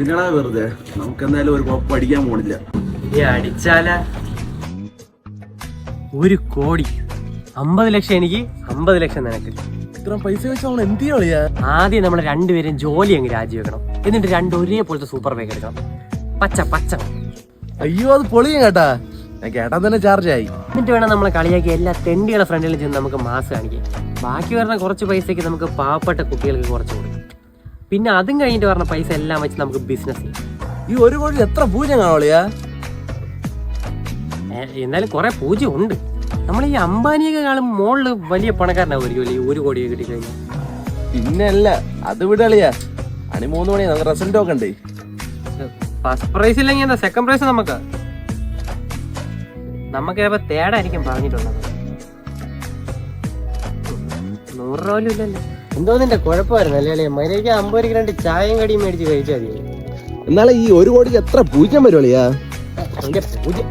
എന്തിനാ വെറുതെ, നമുക്ക് എന്തായാലും ഒരു കോപ്പ് അടിക്കാൻ പോണില്ല. അടിച്ചാല 1 കോടി, 50 ലക്ഷം എനിക്ക്, 50 ലക്ഷം നിനക്ക്. ഇത്ര പൈസ വെച്ച് നമ്മൾ എന്ത് ചെയ്യാ? ആദ്യം നമ്മൾ രണ്ടുപേരും ജോലി അങ്ങ് രാജിവെക്കണം. എന്നിട്ട് രണ്ടും ഒരേപോലത്തെ സൂപ്പർ ബൈക്ക് എടുക്കണം. പച്ച പച്ച. അയ്യോ, അത് പൊളിയും കേട്ടാ. ഞാൻ കേട്ടാ തന്നെ ചാർജ് ആയി. എന്നിട്ട് വേണം നമ്മളെ കളിയാക്കി എല്ലാ തെണ്ടികളെ ഫ്രണ്ടിലും ചെന്ന് നമുക്ക് മാസ് കാണിക്കാം. ബാക്കി വരുന്ന കുറച്ച് പൈസക്ക് നമുക്ക് പാവപ്പെട്ട കുട്ടികൾക്ക് കുറച്ച് കൊടുക്കും. പിന്നെ അതും കഴിഞ്ഞിട്ട് പറഞ്ഞ പൈസ എല്ലാം വെച്ച് നമുക്ക് ബിസിനസ് ചെയ്യാം. ഈ 1 കോടി എത്ര പൂജ്യം കാണുള്ളിയാ? എന്നാലും കുറെ പൂജ്യം ഉണ്ട്. നമ്മൾ ഈ അംബാനിയെക്കാളും മോളില് വലിയ പണക്കാരനാവുമായിരിക്കും ഈ 1 കോടിയെ കിട്ടിക്കഴിഞ്ഞാൽ. പിന്നല്ല, അത് വിടളിയാ. 3 മണി നമുക്ക് റിസൾട്ട് നോക്കണ്ടേ? ഫസ്റ്റ് പ്രൈസ് ഇല്ലെങ്കിൽ എന്താ, സെക്കൻഡ് പ്രൈസ് നമുക്ക് ചിലപ്പോ തേടായിരിക്കും പറഞ്ഞിട്ടുള്ളത്. 100 രൂപ പോലും ഇല്ലല്ലോ. എന്തോ നിന്റെ കുഴപ്പമായിരുന്നു അല്ലേ? മര്യാദയ്ക്ക് 50 രൂപയ്ക്ക് 2 ചായയും കടിയും മേടിച്ച് കഴിച്ചാൽ മതി. എന്നാലും ഈ 1 കോടിക്ക് എത്ര പൂജ്യം വരുവളിയാ? പൂജ്യം.